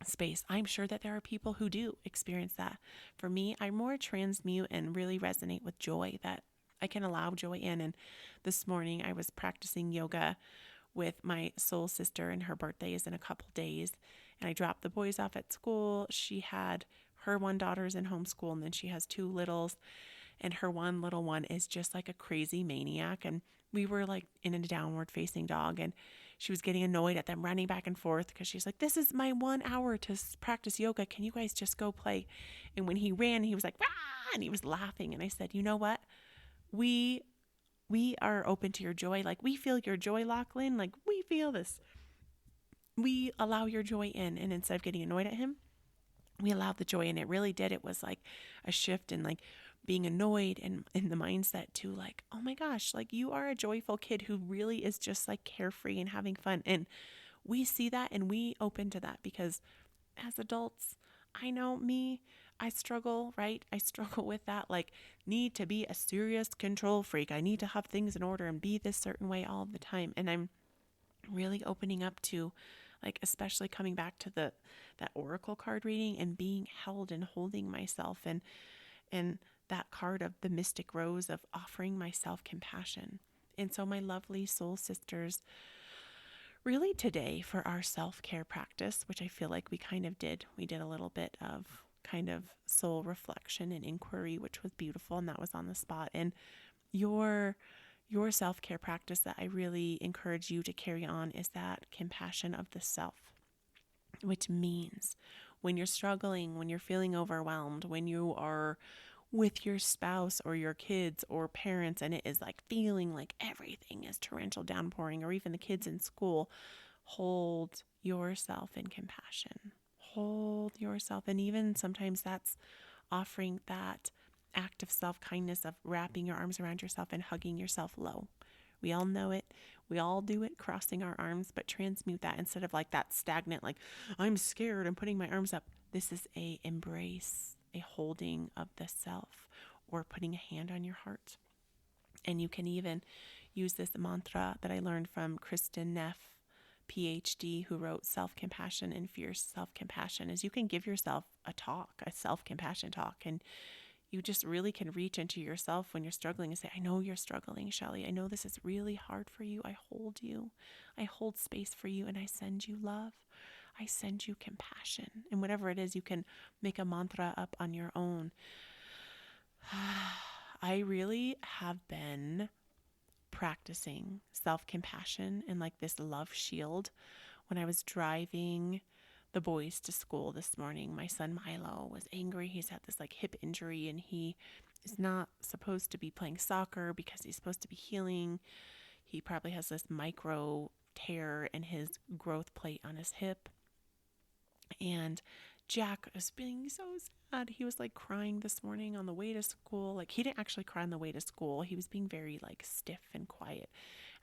space. I'm sure that there are people who do experience that. For me, I more transmute and really resonate with joy, that I can allow joy in. And this morning I was practicing yoga with my soul sister, and her birthday is in a couple days. And I dropped the boys off at school. She had her one daughter's in homeschool, and then she has two littles. And her one little one is just like a crazy maniac. And we were like in a downward facing dog, and she was getting annoyed at them running back and forth because she's like, this is my 1 hour to practice yoga. Can you guys just go play? And when he ran, he was like, ah, and he was laughing. And I said, you know what? We are open to your joy. Like we feel your joy, Lachlan. Like we feel this. We allow your joy in. And instead of getting annoyed at him, we allowed the joy. And it really did. It was like a shift in like being annoyed and in the mindset to like, oh my gosh, like you are a joyful kid who really is just like carefree and having fun. And we see that and we open to that because as adults, I know me, I struggle, right? I struggle with that, like need to be a serious control freak. I need to have things in order and be this certain way all the time. And I'm really opening up to like, especially coming back to that oracle card reading and being held and holding myself and that card of the mystic rose of offering myself compassion. And so my lovely soul sisters, really today for our self-care practice, which I feel like we did a little bit of kind of soul reflection and inquiry, which was beautiful, and that was on the spot. And your self-care practice that I really encourage you to carry on is that compassion of the self, which means when you're struggling, when you're feeling overwhelmed, when you are with your spouse or your kids or parents and it is like feeling like everything is torrential downpouring, or even the kids in school, hold yourself in compassion. Hold yourself. And even sometimes that's offering that act of self-kindness of wrapping your arms around yourself and hugging yourself low. We all know it. We all do it, crossing our arms, but transmute that instead of like that stagnant, like, I'm scared, I'm putting my arms up. This is a embrace, a holding of the self, or putting a hand on your heart. And you can even use this mantra that I learned from Kristen Neff, PhD, who wrote Self-Compassion and Fierce Self-Compassion, is you can give yourself a talk, a self-compassion talk, and you just really can reach into yourself when you're struggling and say, I know you're struggling, Shelly. I know this is really hard for you. I hold you. I hold space for you, and I send you love. I send you compassion. And whatever it is, you can make a mantra up on your own. I really have been practicing self-compassion and like this love shield when I was driving the boys to school this morning. My son Milo was angry. He's had this like hip injury and he is not supposed to be playing soccer because he's supposed to be healing. He probably has this micro tear in his growth plate on his hip. And Jack was being so sad. He was like crying this morning on the way to school. Like he didn't actually cry on the way to school. He was being very like stiff and quiet.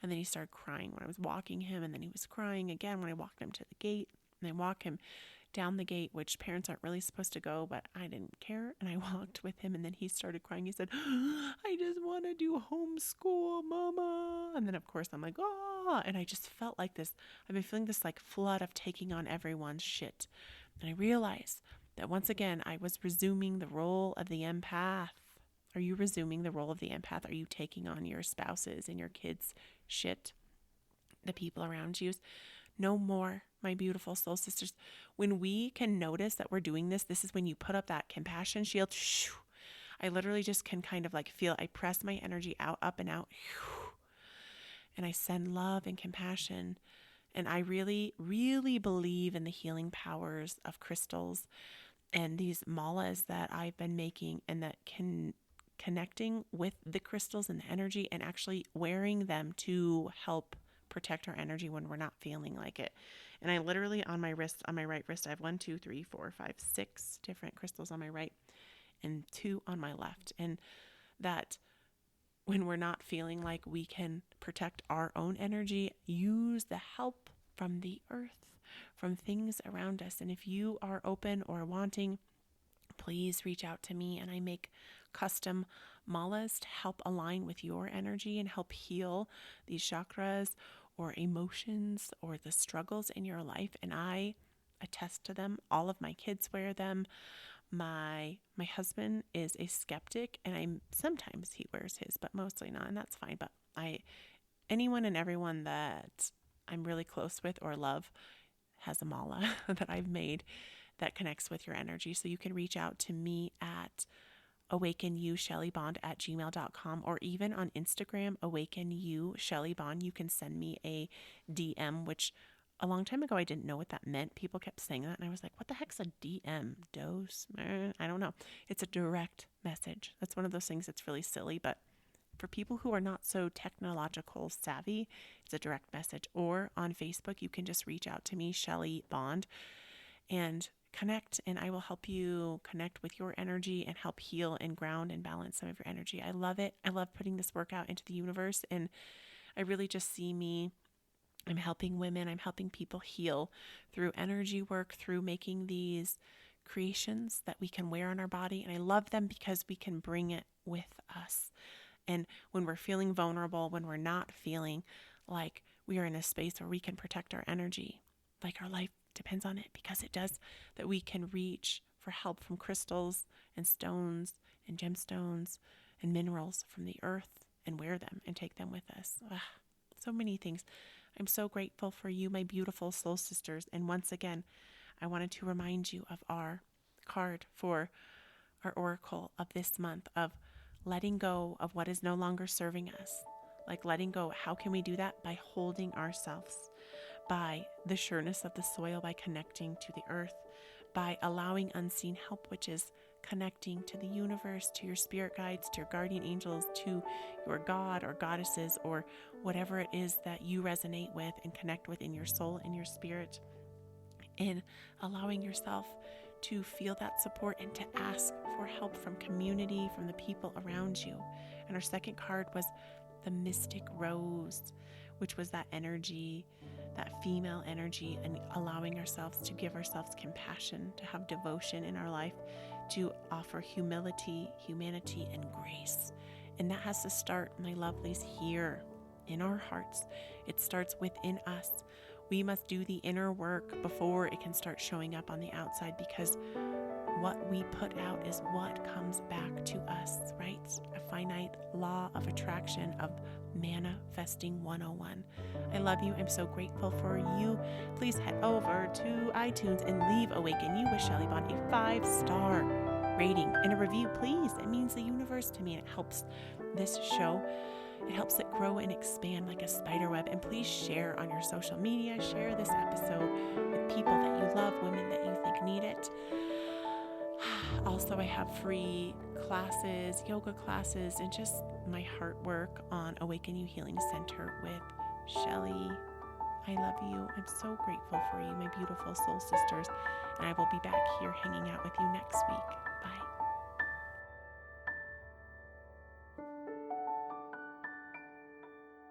And then he started crying when I was walking him. And then he was crying again when I walked him to the gate. And I walk him down the gate, which parents aren't really supposed to go, but I didn't care. And I walked with him and then he started crying. He said, I just want to do homeschool, mama. And then of course I'm like, oh, and I just felt like this. I've been feeling this like flood of taking on everyone's shit. And I realized that once again, I was resuming the role of the empath. Are you resuming the role of the empath? Are you taking on your spouses and your kids' shit? The people around you? No more, my beautiful soul sisters. When we can notice that we're doing this, this is when you put up that compassion shield. I literally just can kind of like feel, I press my energy out, up and out. And I send love and compassion. And I really, really believe in the healing powers of crystals and these malas that I've been making, and that connecting with the crystals and the energy and actually wearing them to help protect our energy when we're not feeling like it. And I literally on my wrist, on my right wrist, I have 1, 2, 3, 4, 5, 6 different crystals on my right and 2 on my left. And that when we're not feeling like we can protect our own energy, use the help from the earth, from things around us. And if you are open or wanting, please reach out to me, and I make custom malas to help align with your energy and help heal these chakras or emotions or the struggles in your life. And I attest to them. All of my kids wear them. My husband is a skeptic, and sometimes he wears his, but mostly not, and that's fine. But anyone and everyone that I'm really close with or love has a mala that I've made that connects with your energy. So you can reach out to me at awakenyoushelleybond@gmail.com, or even on Instagram, awakenyoushellybond. You can send me a DM, which a long time ago I didn't know what that meant. People kept saying that and I was like, what the heck's a DM? Dose? I don't know. It's a direct message. That's one of those things that's really silly, but for people who are not so technological savvy, it's a direct message. Or on Facebook, you can just reach out to me, Shelly Bond, and connect, and I will help you connect with your energy and help heal and ground and balance some of your energy. I love it. I love putting this work out into the universe, and I really just see I'm helping women, I'm helping people heal through energy work, through making these creations that we can wear on our body. And I love them because we can bring it with us. And when we're feeling vulnerable, when we're not feeling like we are in a space where we can protect our energy, like our life depends on it, because it does, that we can reach for help from crystals and stones and gemstones and minerals from the earth and wear them and take them with us. So many things. I'm so grateful for you, my beautiful soul sisters. And once again, I wanted to remind you of our card for our oracle of this month, of letting go of what is no longer serving us. Like letting go. How can we do that? By holding ourselves, by the sureness of the soil, by connecting to the earth, by allowing unseen help, which is connecting to the universe, to your spirit guides, to your guardian angels, to your God or goddesses, or whatever it is that you resonate with and connect with in your soul and your spirit, and allowing yourself to feel that support and to ask for help from community, from the people around you. And our second card was the Mystic Rose, which was that energy, that female energy, and allowing ourselves to give ourselves compassion, to have devotion in our life, to offer humility, humanity, and grace. And that has to start, my lovelies, here in our hearts. It starts within us. We must do the inner work before it can start showing up on the outside, because what we put out is what comes back to us, right? A finite law of attraction, of manifesting 101. I love you. I'm so grateful for you. Please head over to iTunes and leave Awaken You with Shelly Bond a 5-star rating and a review, please. It means the universe to me, and it helps this show. It helps it grow and expand like a spider web. And please share on your social media. Share this episode with people that you love, women that you think need it. Also, I have free classes, yoga classes, and just my heart work on Awaken You Healing Center with Shelly. I love you. I'm so grateful for you, my beautiful soul sisters. And I will be back here hanging out with you next week.